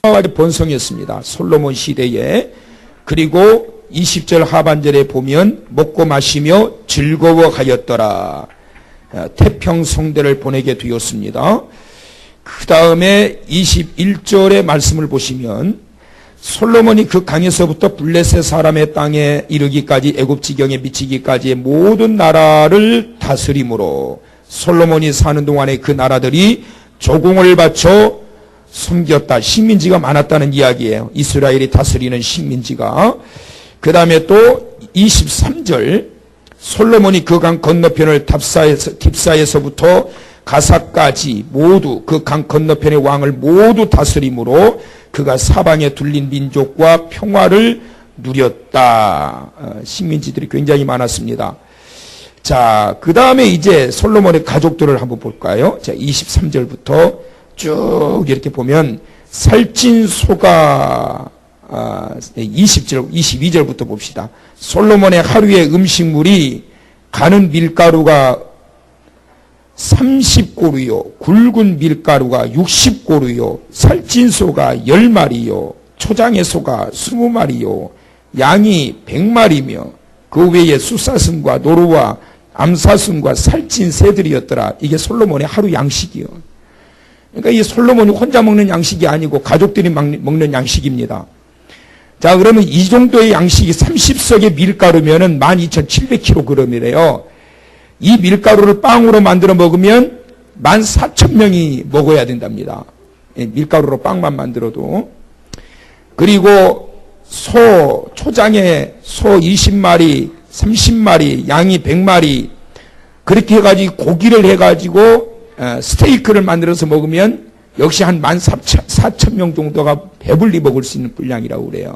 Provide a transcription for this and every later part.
풍성하게 번성했습니다. 솔로몬 시대에. 그리고 20절 하반절에 보면 먹고 마시며 즐거워하였더라. 태평성대를 보내게 되었습니다. 그 다음에 21절의 말씀을 보시면 솔로몬이 그 강에서부터 블레셋 사람의 땅에 이르기까지 애굽 지경에 미치기까지의 모든 나라를 다스림으로 솔로몬이 사는 동안에 그 나라들이 조공을 바쳐 섬겼다. 식민지가 많았다는 이야기예요. 이스라엘이 다스리는 식민지가. 그 다음에 또 23절 솔로몬이 그 강 건너편을 딥사에서부터 가사까지 모두 그 강 건너편의 왕을 모두 다스림으로 그가 사방에 둘린 민족과 평화를 누렸다. 식민지들이 굉장히 많았습니다. 자, 그 다음에 이제 솔로몬의 가족들을 한번 볼까요? 자, 23절부터 쭉 이렇게 보면 살찐 소가 20절, 22절부터 봅시다. 솔로몬의 하루의 음식물이 가는 밀가루가 30고루요, 굵은 밀가루가 60고루요, 살찐 소가 10마리요, 초장의 소가 20마리요, 양이 100마리며 그 외에 숫사슴과 노루와 암사슴과 살찐 새들이었더라. 이게 솔로몬의 하루 양식이요. 그러니까 이 솔로몬이 혼자 먹는 양식이 아니고 가족들이 먹는 양식입니다. 자, 그러면 이 정도의 양식이 30석의 밀가루면은 12,700kg이래요. 이 밀가루를 빵으로 만들어 먹으면 14,000명이 먹어야 된답니다. 밀가루로 빵만 만들어도. 그리고 소, 초장에 소 20마리, 30마리, 양이 100마리, 그렇게 해가지고 고기를 해가지고 스테이크를 만들어서 먹으면 역시 한 14,000명 정도가 배불리 먹을 수 있는 분량이라고 그래요.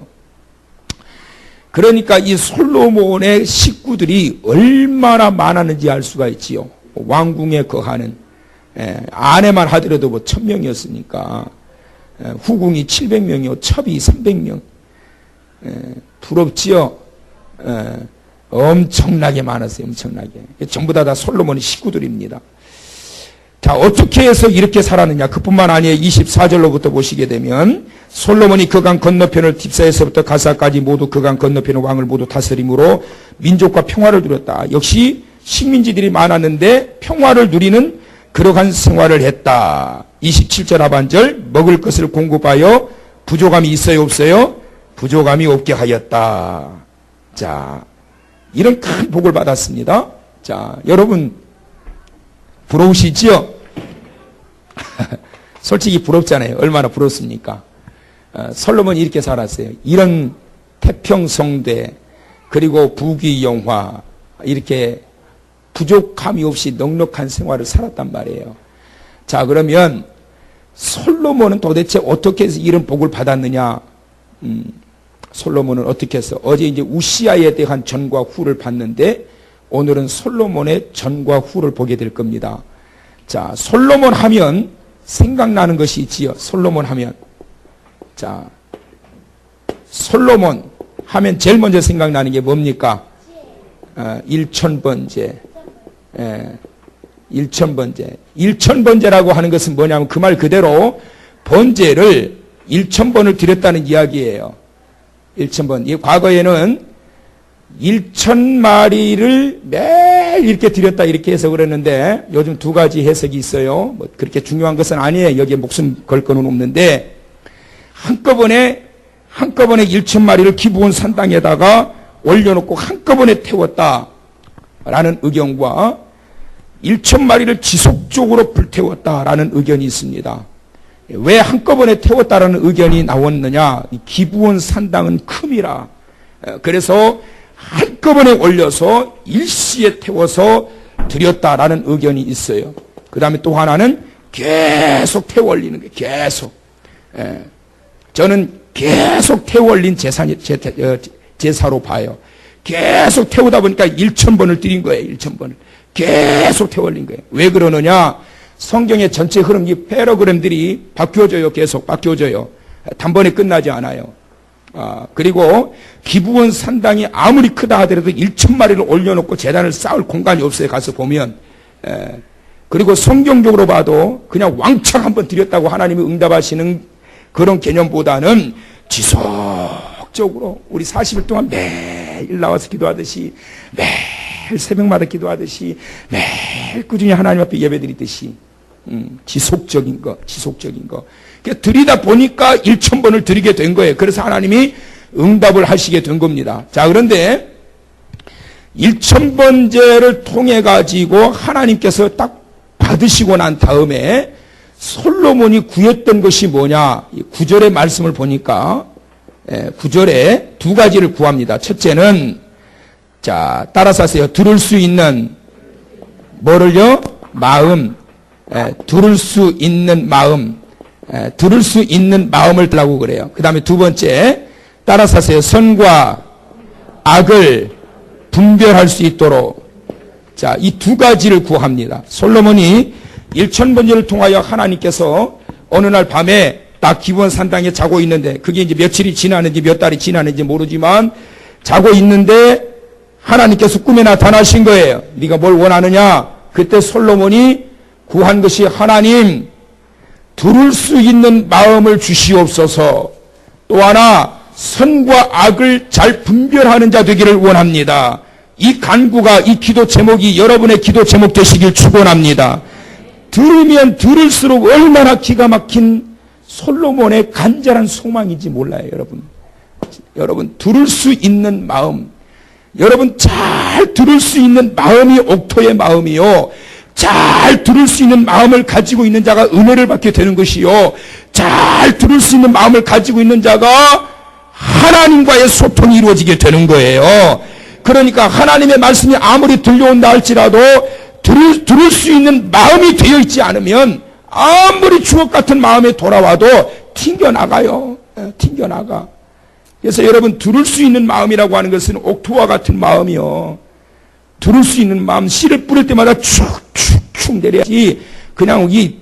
그러니까 이 솔로몬의 식구들이 얼마나 많았는지 알 수가 있지요. 왕궁에 거하는, 아내만 하더라도 뭐 1000명이었으니까, 후궁이 700명이요, 첩이 300명. 부럽지요? 엄청나게 많았어요, 엄청나게. 전부 다 솔로몬의 식구들입니다. 자, 어떻게 해서 이렇게 살았느냐? 그뿐만 아니에요. 24절로부터 보시게 되면 솔로몬이 그 강 건너편을 딥사에서부터 가사까지 모두 그 강 건너편의 왕을 모두 다스림으로 민족과 평화를 누렸다. 역시 식민지들이 많았는데 평화를 누리는 그러한 생활을 했다. 27절 하반절 먹을 것을 공급하여 부족함이 있어요, 없어요? 부족함이 없게 하였다. 자, 이런 큰 복을 받았습니다. 자, 여러분 부러우시지요? 솔직히 부럽잖아요. 얼마나 부럽습니까? 솔로몬이 이렇게 살았어요. 이런 태평성대, 그리고 부귀영화, 이렇게 부족함이 없이 넉넉한 생활을 살았단 말이에요. 자, 그러면 솔로몬은 도대체 어떻게 해서 이런 복을 받았느냐? 솔로몬은 어떻게 해서? 어제 이제 우시아에 대한 전과 후를 봤는데 오늘은 솔로몬의 전과 후를 보게 될 겁니다. 자, 솔로몬 하면 생각나는 것이 있지요. 솔로몬 하면. 자, 솔로몬 하면 제일 먼저 생각나는 게 뭡니까? 일천번제. 일천번제. 일천번제라고 하는 것은 뭐냐면 그 말 그대로 번제를 1000번을 드렸다는 이야기예요. 1000번. 과거에는 1000마리를 매일 이렇게 드렸다 이렇게 해서 그랬는데 요즘 두 가지 해석이 있어요. 뭐 그렇게 중요한 것은 아니에요. 여기에 목숨 걸 거는 없는데 한꺼번에 1000마리를 기브온 산당에다가 올려놓고 한꺼번에 태웠다라는 의견과 1000마리를 지속적으로 불태웠다라는 의견이 있습니다. 왜 한꺼번에 태웠다라는 의견이 나왔느냐? 기브온 산당은 큼이라. 그래서 한꺼번에 올려서 일시에 태워서 드렸다라는 의견이 있어요. 그 다음에 또 하나는 계속 태워 올리는 거예요. 계속. 저는 계속 태워 올린 제사로 봐요. 계속 태우다 보니까 1000번을 드린 거예요. 1000번을. 계속 태워 올린 거예요. 왜 그러느냐? 성경의 전체 흐름, 이 패러그램들이 바뀌어져요. 계속 바뀌어져요. 단번에 끝나지 않아요. 그리고 기브온 산당이 아무리 크다 하더라도 1000마리를 올려놓고 제단을 쌓을 공간이 없어요. 가서 보면. 그리고 성경적으로 봐도 그냥 왕창 한번 드렸다고 하나님이 응답하시는 그런 개념보다는 지속적으로 우리 40일 동안 매일 나와서 기도하듯이, 매일 새벽마다 기도하듯이, 매일 꾸준히 하나님 앞에 예배드리듯이 지속적인 거. 그러니까 드리다 보니까 1000번을 드리게 된 거예요. 그래서 하나님이 응답을 하시게 된 겁니다. 자, 그런데 1000번제를 통해 가지고 하나님께서 딱 받으시고 난 다음에 솔로몬이 구했던 것이 뭐냐? 9절의 말씀을 보니까 9절에 두 가지를 구합니다. 첫째는, 자, 따라서 하세요. 들을 수 있는 뭐를요? 마음. 들을 수 있는 마음. 들을 수 있는 마음을 달라고 그래요. 그 다음에 두 번째, 따라서 하세요. 선과 악을 분별할 수 있도록. 자, 이 두 가지를 구합니다. 솔로몬이 1000번제를 통하여 하나님께서 어느 날 밤에 딱 기브온 산당에 자고 있는데, 그게 이제 며칠이 지나는지 몇 달이 지나는지 모르지만 자고 있는데 하나님께서 꿈에 나타나신 거예요. 네가 뭘 원하느냐? 그때 솔로몬이 구한 것이, 하나님, 들을 수 있는 마음을 주시옵소서. 또 하나, 선과 악을 잘 분별하는 자 되기를 원합니다. 이 간구가, 이 기도 제목이 여러분의 기도 제목 되시길 축원합니다. 들으면 들을수록 얼마나 기가 막힌 솔로몬의 간절한 소망인지 몰라요, 여러분. 여러분, 들을 수 있는 마음. 여러분, 잘 들을 수 있는 마음이 옥토의 마음이요. 잘 들을 수 있는 마음을 가지고 있는 자가 은혜를 받게 되는 것이요. 잘 들을 수 있는 마음을 가지고 있는 자가 하나님과의 소통이 이루어지게 되는 거예요. 그러니까 하나님의 말씀이 아무리 들려온다 할지라도 들을 수 있는 마음이 되어 있지 않으면 아무리 주옥 같은 마음에 돌아와도 튕겨나가요. 튕겨나가. 그래서 여러분, 들을 수 있는 마음이라고 하는 것은 옥토와 같은 마음이요. 들을 수 있는 마음, 씨를 뿌릴 때마다 축축축 내려야지 그냥 이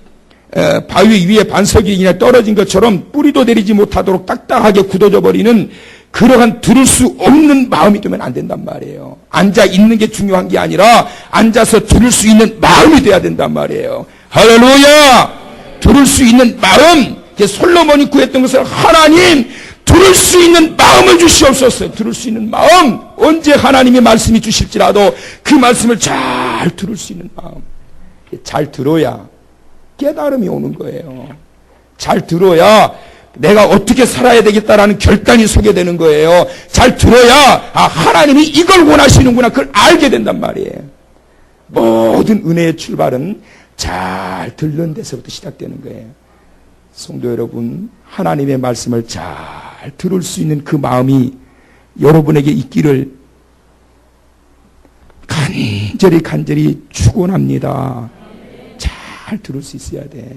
바위 위에 반석이 그냥 떨어진 것처럼 뿌리도 내리지 못하도록 딱딱하게 굳어져 버리는 그러한 들을 수 없는 마음이 되면 안 된단 말이에요. 앉아 있는 게 중요한 게 아니라 앉아서 들을 수 있는 마음이 돼야 된단 말이에요. 할렐루야! 들을 수 있는 마음. 솔로몬이 구했던 것을, 하나님, 들을 수 있는 마음을 주시옵소서. 들을 수 있는 마음. 언제 하나님의 말씀이 주실지라도 그 말씀을 잘 들을 수 있는 마음. 잘 들어야 깨달음이 오는 거예요. 잘 들어야 내가 어떻게 살아야 되겠다라는 결단이 서게 되는 거예요. 잘 들어야, 하나님이 이걸 원하시는구나, 그걸 알게 된단 말이에요. 모든 은혜의 출발은 잘 듣는 데서부터 시작되는 거예요. 성도 여러분, 하나님의 말씀을 잘 들을 수 있는 그 마음이 여러분에게 있기를 간절히 축원합니다. 잘 들을 수 있어야 돼.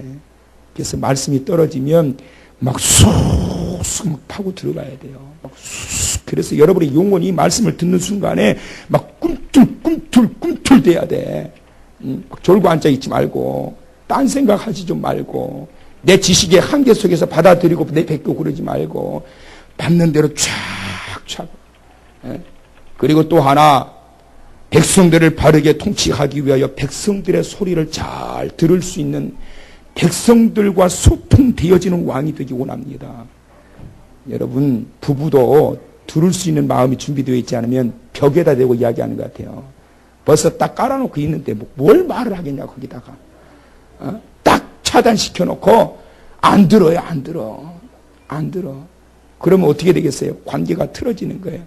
그래서 말씀이 떨어지면 막 쑥쑥 파고 들어가야 돼요. 막 쑥. 그래서 여러분의 영혼이 말씀을 듣는 순간에 막 꿈틀 돼야 돼. 막 졸고 앉아 있지 말고, 딴 생각하지 좀 말고, 내 지식의 한계 속에서 받아들이고 내 뱉고 그러지 말고 받는 대로 쫙쫙. 그리고 또 하나, 백성들을 바르게 통치하기 위하여 백성들의 소리를 잘 들을 수 있는, 백성들과 소통되어지는 왕이 되기 원합니다. 여러분, 부부도 들을 수 있는 마음이 준비되어 있지 않으면 벽에다 대고 이야기하는 것 같아요. 벌써 딱 깔아놓고 있는데 뭘 말을 하겠냐, 거기다가. 딱 차단시켜놓고 안 들어요. 안 들어. 그러면 어떻게 되겠어요? 관계가 틀어지는 거예요.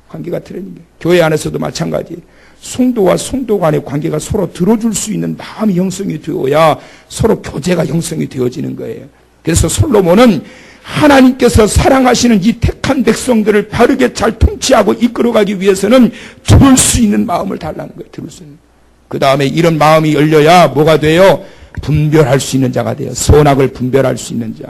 관계가 틀어지는 거예요. 교회 안에서도 마찬가지. 성도와 성도 간의 관계가 서로 들어줄 수 있는 마음이 형성이 되어야 서로 교제가 형성이 되어지는 거예요. 그래서 솔로몬은 하나님께서 사랑하시는 이 택한 백성들을 바르게 잘 통치하고 이끌어가기 위해서는 들을 수 있는 마음을 달라는 거예요. 들을 수 있는. 그 다음에 이런 마음이 열려야 뭐가 돼요? 분별할 수 있는 자가 돼요. 선악을 분별할 수 있는 자.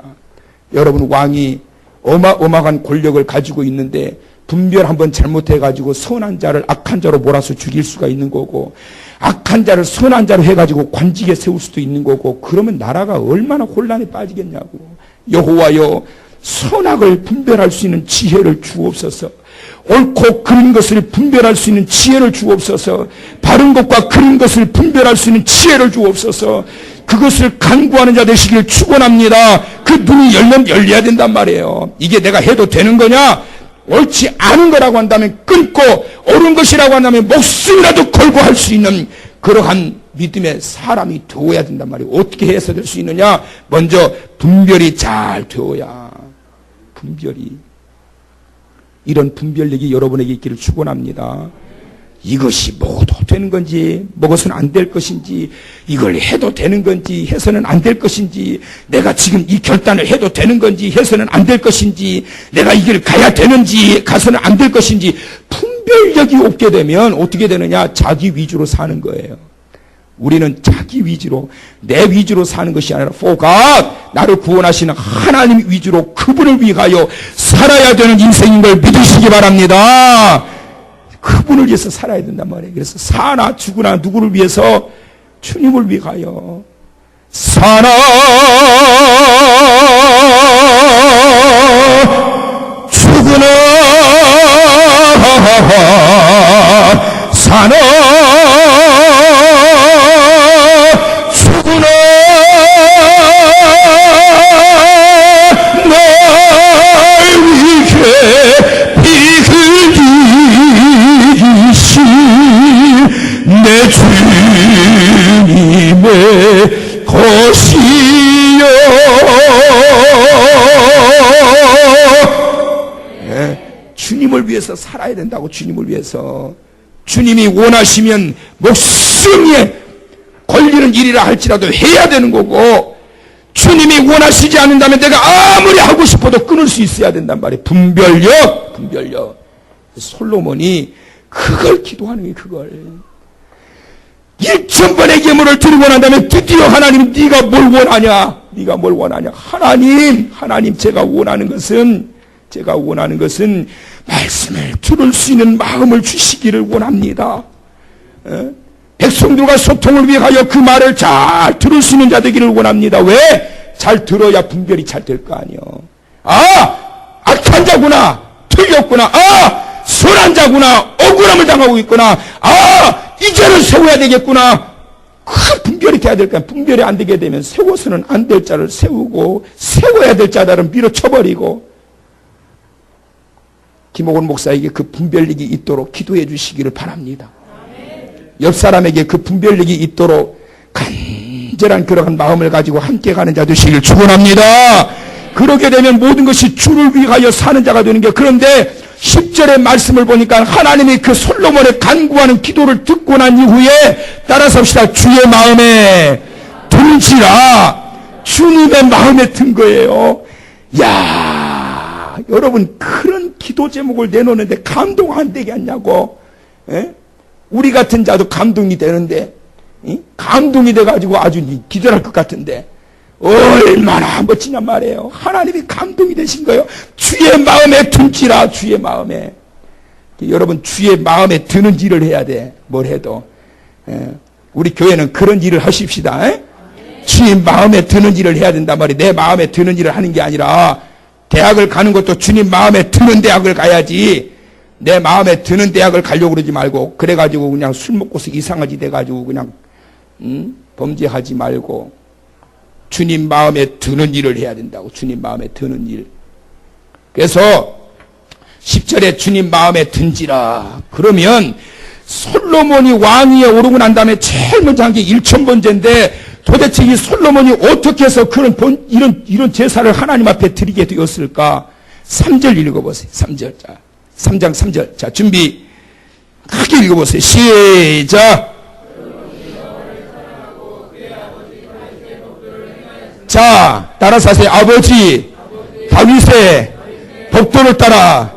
여러분, 왕이 어마어마한 권력을 가지고 있는데 분별 한번 잘못해가지고 선한 자를 악한 자로 몰아서 죽일 수가 있는 거고, 악한 자를 선한 자로 해가지고 관직에 세울 수도 있는 거고, 그러면 나라가 얼마나 혼란에 빠지겠냐고. 여호와여, 선악을 분별할 수 있는 지혜를 주옵소서. 옳고 그른 것을 분별할 수 있는 지혜를 주옵소서. 바른 것과 그른 것을 분별할 수 있는 지혜를 주옵소서. 그것을 간구하는 자 되시길 축원합니다. 그 눈이 열면 열려야 된단 말이에요. 이게 내가 해도 되는 거냐? 옳지 않은 거라고 한다면 끊고, 옳은 것이라고 한다면 목숨이라도 걸고 할 수 있는 그러한 믿음의 사람이 되어야 된단 말이에요. 어떻게 해서 될 수 있느냐? 먼저 분별이 잘 되어야. 분별이. 이런 분별력이 여러분에게 있기를 축원합니다. 이것이 뭐도 되는 건지, 뭐것은 안 될 것인지, 이걸 해도 되는 건지, 해서는 안 될 것인지, 내가 지금 이 결단을 해도 되는 건지, 해서는 안 될 것인지, 내가 이 길을 가야 되는지, 가서는 안 될 것인지, 분별력이 없게 되면 어떻게 되느냐? 자기 위주로 사는 거예요. 우리는 자기 위주로, 내 위주로 사는 것이 아니라 for God, 나를 구원하시는 하나님 위주로 그분을 위하여 살아야 되는 인생인 걸 믿으시기 바랍니다. 그분을 위해서 살아야 된단 말이에요. 그래서 사나 죽으나 누구를 위해서? 주님을 위하여. 사나 죽으나 사나 죽으나 날 위해 내 주님의 것이요. 네, 주님을 위해서 살아야 된다고. 주님을 위해서. 주님이 원하시면 목숨에 걸리는 일이라 할지라도 해야 되는 거고, 주님이 원하시지 않는다면 내가 아무리 하고 싶어도 끊을 수 있어야 된단 말이에요. 분별력. 솔로몬이 그걸 기도하는 게 그걸. 1,000번의 예물을 드리고 난 다음에 드디어 하나님, 네가 뭘 원하냐? 네가 뭘 원하냐? 하나님, 제가 원하는 것은 말씀을 들을 수 있는 마음을 주시기를 원합니다. 백성들과 소통을 위하여 그 말을 잘 들을 수 있는 자 되기를 원합니다. 왜? 잘 들어야 분별이 잘 될 거 아니요. 악한 자구나, 틀렸구나, 선한 자구나, 억울함을 당하고 있구나, 이제는 세워야 되겠구나. 그 분별이 돼야 될 거야. 분별이 안 되게 되면 세워서는 안 될 자를 세우고, 세워야 될 자들은 밀어쳐버리고. 김옥원 목사에게 그 분별력이 있도록 기도해 주시기를 바랍니다. 옆 사람에게 그 분별력이 있도록 간절한 그러한 마음을 가지고 함께 가는 자 되시길 축원합니다. 그렇게 되면 모든 것이 주를 위하여 사는 자가 되는 게. 그런데 10절의 말씀을 보니까 하나님이 그 솔로몬의 간구하는 기도를 듣고 난 이후에 따라서 합시다. 주의 마음에 든지라. 주님의 마음에 든 거예요. 야, 여러분, 그런 기도 제목을 내놓는데 감동 안 되게 하냐고. 에? 우리 같은 자도 감동이 되는데, 감동이 돼가지고 아주 기절할 것 같은데, 얼마나 멋지냔 말이에요. 하나님이 감동이 되신 거예요. 주의 마음에 든지라. 주의 마음에. 여러분, 주의 마음에 드는 일을 해야 돼. 뭘 해도. 우리 교회는 그런 일을 하십시다. 주의 마음에 드는 일을 해야 된단 말이에요. 내 마음에 드는 일을 하는 게 아니라, 대학을 가는 것도 주님 마음에 드는 대학을 가야지, 내 마음에 드는 대학을 가려고 그러지 말고, 그래가지고 그냥 술 먹고서 이상하지 돼가지고 그냥 범죄하지 말고 주님 마음에 드는 일을 해야 된다고. 주님 마음에 드는 일. 그래서 10절에 주님 마음에 든지라. 그러면 솔로몬이 왕위에 오르고 난 다음에 제일 먼저 한 게 1,000번째인데, 도대체 이 솔로몬이 어떻게 해서 이런 제사를 하나님 앞에 드리게 되었을까? 3절 읽어보세요. 3절. 자, 3장 3절. 자, 준비. 크게 읽어보세요. 시작. 자, 따라서 하세요. 아버지 다윗의 법도를 따라.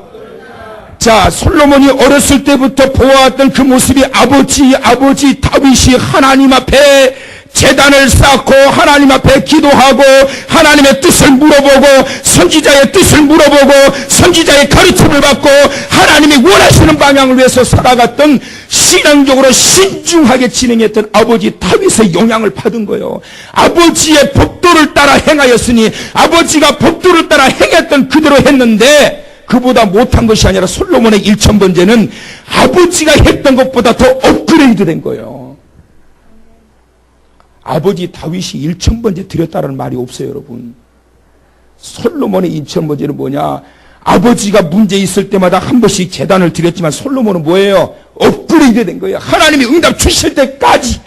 자, 솔로몬이 어렸을 때부터 보아왔던 그 모습이 아버지 다윗이 하나님 앞에 제단을 쌓고 하나님 앞에 기도하고 하나님의 뜻을 물어보고 선지자의 뜻을 물어보고 선지자의 가르침을 받고 하나님이 원하시는 방향을 위해서 살아갔던, 신앙적으로 신중하게 진행했던 아버지 다윗의 영향을 받은 거예요. 아버지의 법도를 따라 행하였으니 아버지가 법도를 따라 행했던 그대로 했는데, 그보다 못한 것이 아니라 솔로몬의 1,000번째는 아버지가 했던 것보다 더 업그레이드 된 거예요. 아버지 다윗이 1,000번째 드렸다는 말이 없어요, 여러분. 솔로몬의 인천번제는 뭐냐? 아버지가 문제 있을 때마다 한 번씩 제단을 드렸지만 솔로몬은 뭐예요? 업그레이드 된 거예요. 하나님이 응답 주실 때까지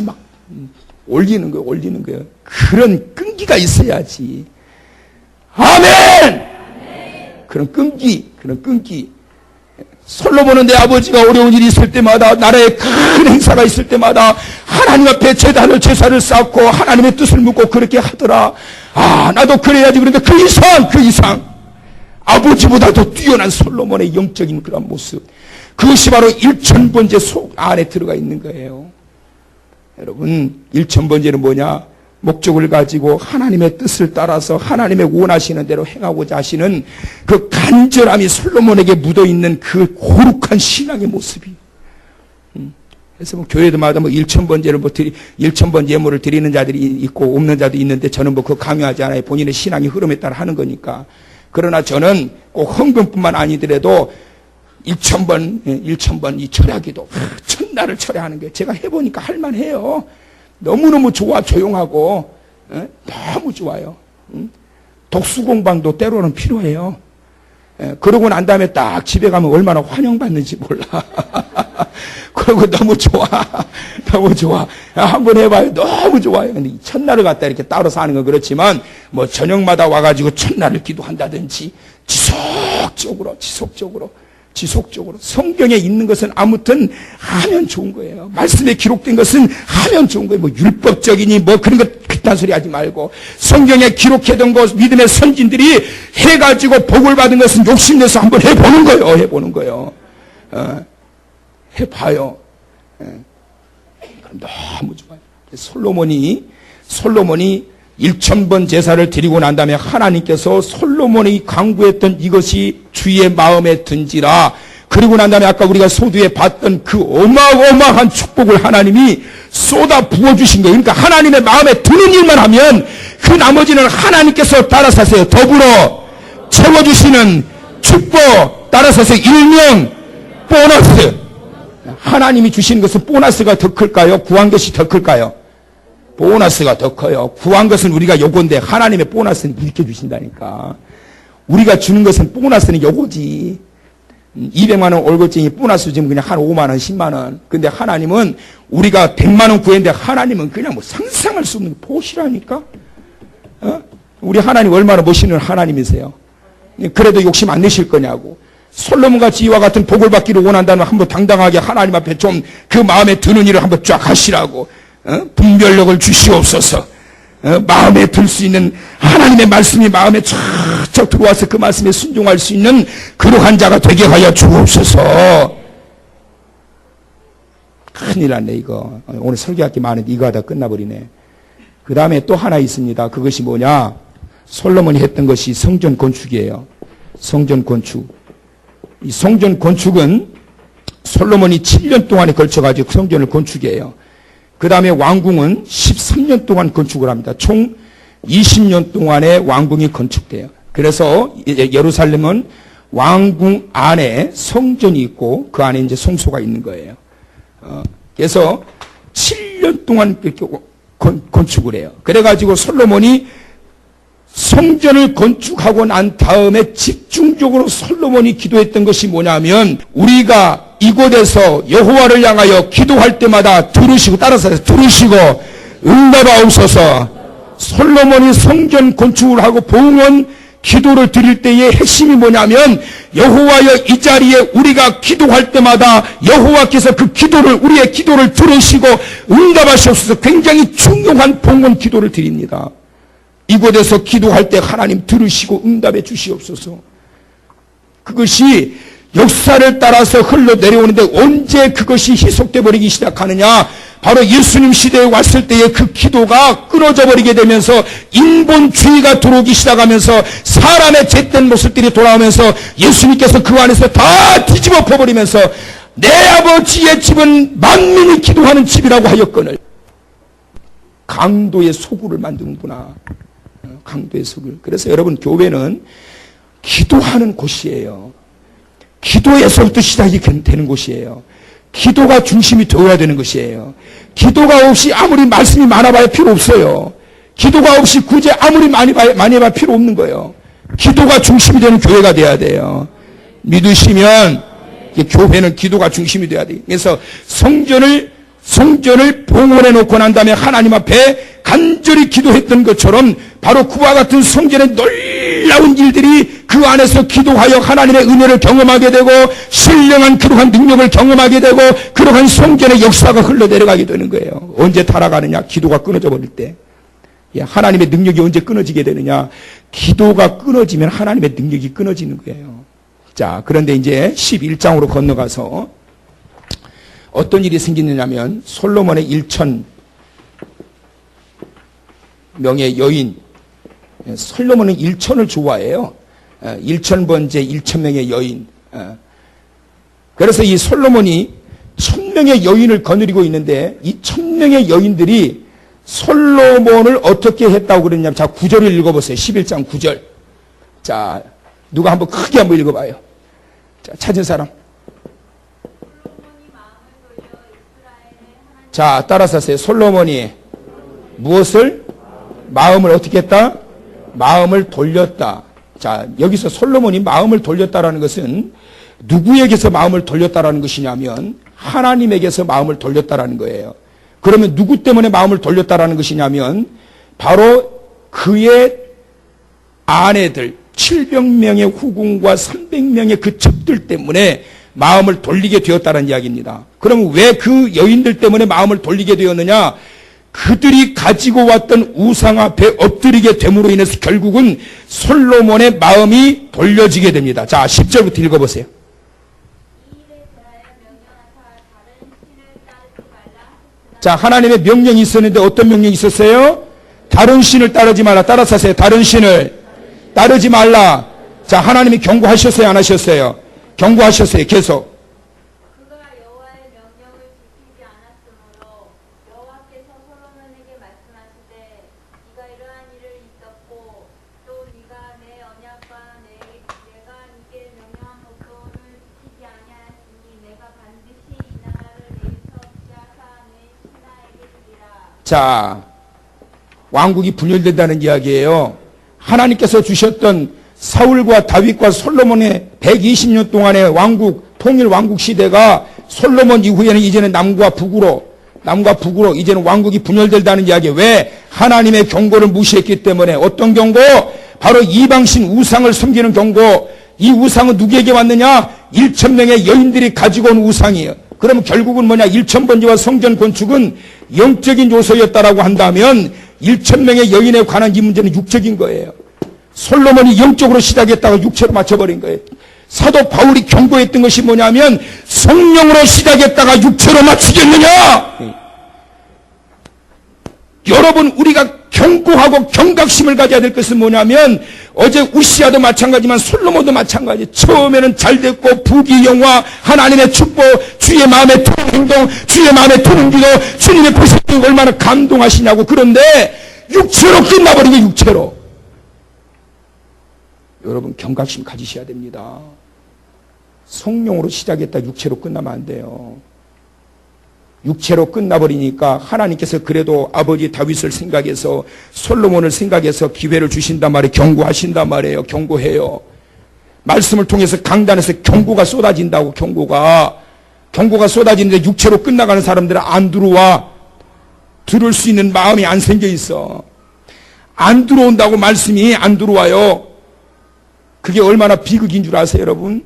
막 올리는 거예요. 그런 끈기가 있어야지. 아멘! 그런 끈기. 솔로몬은 내 아버지가 어려운 일이 있을 때마다, 나라에 큰 행사가 있을 때마다 하나님 앞에 제사를 쌓고 하나님의 뜻을 묻고 그렇게 하더라. 아, 나도 그래야지. 그런데 그 이상 아버지보다 더 뛰어난 솔로몬의 영적인 그런 모습, 그것이 바로 일천번제 속 안에 들어가 있는 거예요. 여러분, 일천번제는 뭐냐? 목적을 가지고 하나님의 뜻을 따라서 하나님의 원하시는 대로 행하고자 하시는 그 간절함이 솔로몬에게 묻어있는 그 거룩한 신앙의 모습이. 그래서 뭐 교회들마다 뭐 일천번제를 일천번 예물을 드리는 자들이 있고 없는 자도 있는데 저는 뭐 그거 강요하지 않아요. 본인의 신앙의 흐름에 따라 하는 거니까. 그러나 저는 꼭 헌금뿐만 아니더라도 일천번 이 철야기도 첫날을 철야하는 거예요. 제가 해보니까 할만해요. 너무너무 좋아. 조용하고 너무 좋아요. 독수공방도 때로는 필요해요. 그러고 난 다음에 딱 집에 가면 얼마나 환영받는지 몰라. 그러고 너무 좋아. 한번 해봐요. 너무 좋아요. 근데 첫날을 갖다 이렇게 따로 사는 건 그렇지만 뭐 저녁마다 와가지고 첫날을 기도한다든지 지속적으로 성경에 있는 것은 아무튼 하면 좋은 거예요. 말씀에 기록된 것은 하면 좋은 거예요. 뭐 율법적이니 뭐 그런 거 그딴 소리 하지 말고 성경에 기록해둔 것, 믿음의 선진들이 해가지고 복을 받은 것은 욕심내서 한번 해보는 거예요. 해봐요. 너무 좋아요. 솔로몬이 1000번 제사를 드리고 난 다음에 하나님께서 솔로몬이 강구했던 이것이 주의 마음에 든지라. 그리고 난 다음에 아까 우리가 소두에 봤던 그 어마어마한 축복을 하나님이 쏟아 부어주신 거예요. 그러니까 하나님의 마음에 드는 일만 하면 그 나머지는 하나님께서 따라서 하세요. 더불어 채워주시는 축복, 따라서 하세요. 일명 보너스. 하나님이 주시는 것은 보너스가 더 클까요? 구한 것이 더 클까요? 보너스가 더 커요. 구한 것은 우리가 요건데 하나님의 보너스는 이렇게 주신다니까. 우리가 주는 것은 보너스는 요거지. 200만 원 월급쟁이 보너스 주면 그냥 한 5만 원, 10만 원. 근데 하나님은 우리가 100만 원 구했는데 하나님은 그냥 뭐 상상할 수 없는 보시라니까. 우리 하나님 얼마나 멋있는 하나님이세요. 그래도 욕심 안 내실 거냐고. 솔로몬같이 이와 같은 복을 받기를 원한다면 한번 당당하게 하나님 앞에 좀 그 마음에 드는 일을 한번 쫙 하시라고. 분별력을 주시옵소서. 마음에 들 수 있는 하나님의 말씀이 마음에 쫙쫙 들어와서 그 말씀에 순종할 수 있는 그러한 자가 되게 하여 주옵소서. 큰일 났네 이거. 오늘 설교할 게 많은데 이거 하다 끝나버리네. 그 다음에 또 하나 있습니다. 그것이 뭐냐? 솔로몬이 했던 것이 성전 건축이에요. 성전 건축. 이 성전 건축은 솔로몬이 7년 동안에 걸쳐가지고 성전을 건축해요. 그 다음에 왕궁은 13년 동안 건축을 합니다. 총 20년 동안의 왕궁이 건축돼요. 그래서 예루살렘은 왕궁 안에 성전이 있고 그 안에 이제 성소가 있는 거예요. 그래서 7년 동안 그렇게 건축을 해요. 그래가지고 솔로몬이 성전을 건축하고 난 다음에 집중적으로 솔로몬이 기도했던 것이 뭐냐면 우리가 이곳에서 여호와를 향하여 기도할 때마다 들으시고 응답하옵소서. 솔로몬이 성전 건축을 하고 봉헌 기도를 드릴 때의 핵심이 뭐냐면 여호와여 이 자리에 우리가 기도할 때마다 여호와께서 그 기도를 우리의 기도를 들으시고 응답하시옵소서. 굉장히 중요한 봉헌 기도를 드립니다. 이곳에서 기도할 때 하나님 들으시고 응답해 주시옵소서. 그것이 역사를 따라서 흘러내려오는데 언제 그것이 희석돼 버리기 시작하느냐? 바로 예수님 시대에 왔을 때의 그 기도가 끊어져 버리게 되면서 인본주의가 들어오기 시작하면서 사람의 잿된 모습들이 돌아오면서 예수님께서 그 안에서 다 뒤집어 엎어버리면서 내 아버지의 집은 만민이 기도하는 집이라고 하였거늘. 강도의 소굴을 만드는구나. 강도의 소굴. 그래서 여러분 교회는 기도하는 곳이에요. 기도에서부터 시작이 되는 곳이에요. 기도가 중심이 되어야 되는 것이에요. 기도가 없이 아무리 말씀이 많아봐야 필요 없어요. 기도가 없이 구제 아무리 많이 해봐 필요 없는 거예요. 기도가 중심이 되는 교회가 돼야 돼요. 믿으시면 교회는 기도가 중심이 돼야 돼요. 그래서 성전을 봉헌해 놓고 난 다음에 하나님 앞에 간절히 기도했던 것처럼 바로 그와 같은 성전의 놀라운 일들이 그 안에서 기도하여 하나님의 은혜를 경험하게 되고 신령한 그러한 능력을 경험하게 되고 그러한 성전의 역사가 흘러내려가게 되는 거예요. 언제 타락하느냐? 기도가 끊어져 버릴 때. 하나님의 능력이 언제 끊어지게 되느냐? 기도가 끊어지면 하나님의 능력이 끊어지는 거예요. 자, 그런데 이제 11장으로 건너가서 어떤 일이 생기느냐면 솔로몬의 1,000명의 여인, 솔로몬은 1,000을 좋아해요. 1,000번째 1,000명의 여인. 그래서 이 솔로몬이 1,000명의 여인을 거느리고 있는데 이 1,000명의 여인들이 솔로몬을 어떻게 했다고 그랬냐면, 자, 9절을 읽어보세요. 11장 9절. 자, 누가 한번 크게 한번 읽어봐요. 자, 찾은 사람. 자, 따라서 하세요. 솔로몬이 무엇을? 마음을 어떻게 했다? 마음을 돌렸다. 자, 여기서 솔로몬이 마음을 돌렸다라는 것은 누구에게서 마음을 돌렸다라는 것이냐면 하나님에게서 마음을 돌렸다라는 거예요. 그러면 누구 때문에 마음을 돌렸다라는 것이냐면 바로 그의 아내들 700명의 후궁과 300명의 그 첩들 때문에 마음을 돌리게 되었다는 이야기입니다. 그럼 왜 그 여인들 때문에 마음을 돌리게 되었느냐? 그들이 가지고 왔던 우상 앞에 엎드리게 됨으로 인해서 결국은 솔로몬의 마음이 돌려지게 됩니다. 자, 10절부터 읽어보세요. 자, 하나님의 명령이 있었는데 어떤 명령이 있었어요? 다른 신을 따르지 말라. 따라서 하세요. 다른 신을 따르지 말라. 자, 하나님이 경고하셨어요? 안 하셨어요? 경고하셨어요. 계속. 그가 여호와의 명령을 지키지 않았으므로 여호와께서 솔로몬에게 말씀하시되 네가 이러한 일을 있었고 또 네가 내 언약과 내가 네게 명령한 법도를 지키지 아니하였으니 내가 반드시 이 나라를 내게서 피하사 내 신하에게 주리라. 자, 왕국이 분열된다는 이야기예요. 하나님께서 주셨던 사울과 다윗과 솔로몬의 120년 동안의 왕국, 통일 왕국 시대가 솔로몬 이후에는 이제는 남과 북으로 이제는 왕국이 분열된다는 이야기. 왜? 하나님의 경고를 무시했기 때문에. 어떤 경고? 바로 이방신 우상을 섬기는 경고. 이 우상은 누구에게 왔느냐? 1,000명의 여인들이 가지고 온 우상이에요. 그러면 결국은 뭐냐? 1,000번지와 성전 건축은 영적인 요소였다라고 한다면 1,000명의 여인에 관한 이 문제는 육적인 거예요. 솔로몬이 영적으로 시작했다가 육체로 맞춰버린 거예요. 사도 바울이 경고했던 것이 뭐냐면 성령으로 시작했다가 육체로 맞추겠느냐? 여러분, 우리가 경고하고 경각심을 가져야 될 것은 뭐냐면 어제 우시아도 마찬가지지만 솔로몬도 마찬가지. 처음에는 잘 됐고 부귀영화, 하나님의 축복, 주의 마음에 토는 행동, 주의 마음에 토는 기도, 주님의 보시는 얼마나 감동하시냐고. 그런데 육체로 끝나버린 게 육체로. 여러분, 경각심 가지셔야 됩니다. 성령으로 시작했다 육체로 끝나면 안 돼요. 육체로 끝나버리니까 하나님께서 그래도 아버지 다윗을 생각해서 솔로몬을 생각해서 기회를 주신단 말이에요. 경고하신단 말이에요. 경고해요. 말씀을 통해서 강단에서 경고가 쏟아진다고. 경고가 쏟아지는데 육체로 끝나가는 사람들은 안 들어와. 들을 수 있는 마음이 안 생겨 있어. 안 들어온다고. 말씀이 안 들어와요. 그게 얼마나 비극인 줄 아세요, 여러분?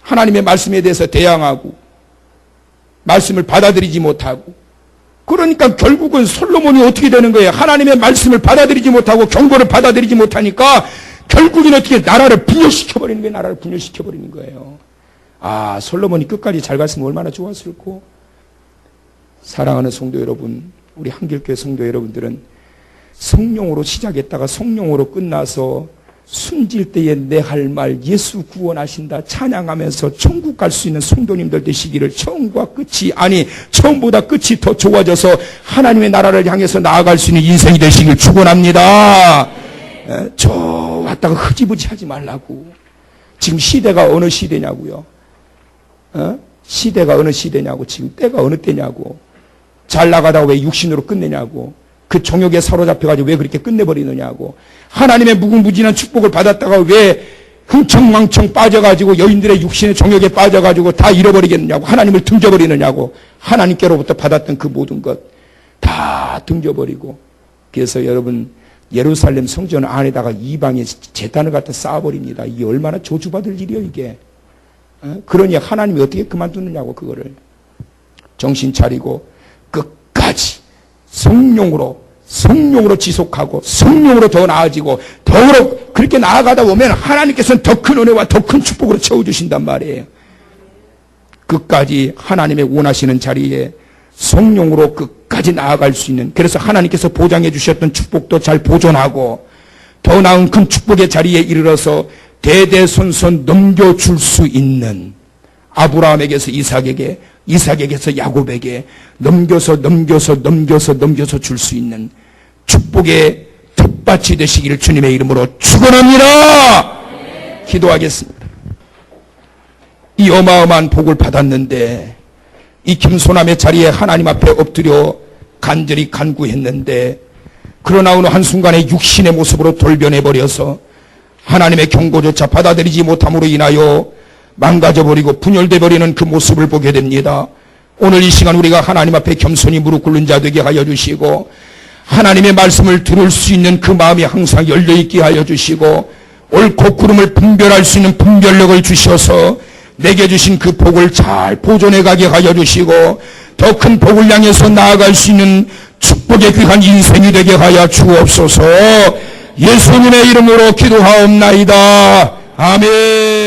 하나님의 말씀에 대해서 대항하고 말씀을 받아들이지 못하고. 그러니까 결국은 솔로몬이 어떻게 되는 거예요? 하나님의 말씀을 받아들이지 못하고 경고를 받아들이지 못하니까 결국은 어떻게 나라를 분열시켜버리는 거예요. 나라를 분열시켜버리는 거예요. 아, 솔로몬이 끝까지 잘 갔으면 얼마나 좋았을까? 사랑하는 성도 여러분, 우리 한길교회 성도 여러분들은 성령으로 시작했다가 성령으로 끝나서 숨질 때에 내 할 말 예수 구원하신다 찬양하면서 천국 갈 수 있는 성도님들 되시기를, 처음과 끝이 아니 처음보다 끝이 더 좋아져서 하나님의 나라를 향해서 나아갈 수 있는 인생이 되시길 축원합니다. 저 왔다가 흐지부지 하지 말라고. 지금 시대가 어느 시대냐고요? 시대가 어느 시대냐고. 지금 때가 어느 때냐고. 잘 나가다가 왜 육신으로 끝내냐고. 그 정욕에 사로잡혀가지고 왜 그렇게 끝내버리느냐고. 하나님의 무궁무진한 축복을 받았다가 왜 흥청망청 빠져가지고 여인들의 육신의 정욕에 빠져가지고 다 잃어버리겠느냐고. 하나님을 등져버리느냐고. 하나님께로부터 받았던 그 모든 것 다 등져버리고. 그래서 여러분 예루살렘 성전 안에다가 이방의 제단을 갖다 쌓아버립니다. 이게 얼마나 저주받을 일이에요 이게. 그러니 하나님이 어떻게 그만두느냐고. 그거를 정신 차리고 끝까지 성령으로 지속하고 성령으로 더 나아지고 더불어 그렇게 나아가다 보면 하나님께서는 더 큰 은혜와 더 큰 축복으로 채워주신단 말이에요. 끝까지 하나님의 원하시는 자리에 성령으로 끝까지 나아갈 수 있는, 그래서 하나님께서 보장해 주셨던 축복도 잘 보존하고 더 나은 큰 축복의 자리에 이르러서 대대손손 넘겨줄 수 있는, 아브라함에게서 이삭에게, 이삭에게서 야곱에게 넘겨서 줄 수 있는 축복의 텃밭이 되시기를 주님의 이름으로 축원합니다. 기도하겠습니다. 이 어마어마한 복을 받았는데, 이 김소남의 자리에 하나님 앞에 엎드려 간절히 간구했는데, 그러나 어느 한순간에 육신의 모습으로 돌변해버려서 하나님의 경고조차 받아들이지 못함으로 인하여 망가져버리고 분열돼버리는 그 모습을 보게 됩니다. 오늘 이 시간 우리가 하나님 앞에 겸손히 무릎 꿇는 자 되게 하여 주시고, 하나님의 말씀을 들을 수 있는 그 마음이 항상 열려있게 하여 주시고, 옳고 그름을 분별할 수 있는 분별력을 주셔서 내게 주신 그 복을 잘 보존해 가게 하여 주시고, 더 큰 복을 향해서 나아갈 수 있는 축복의 귀한 인생이 되게 하여 주옵소서. 예수님의 이름으로 기도하옵나이다. 아멘.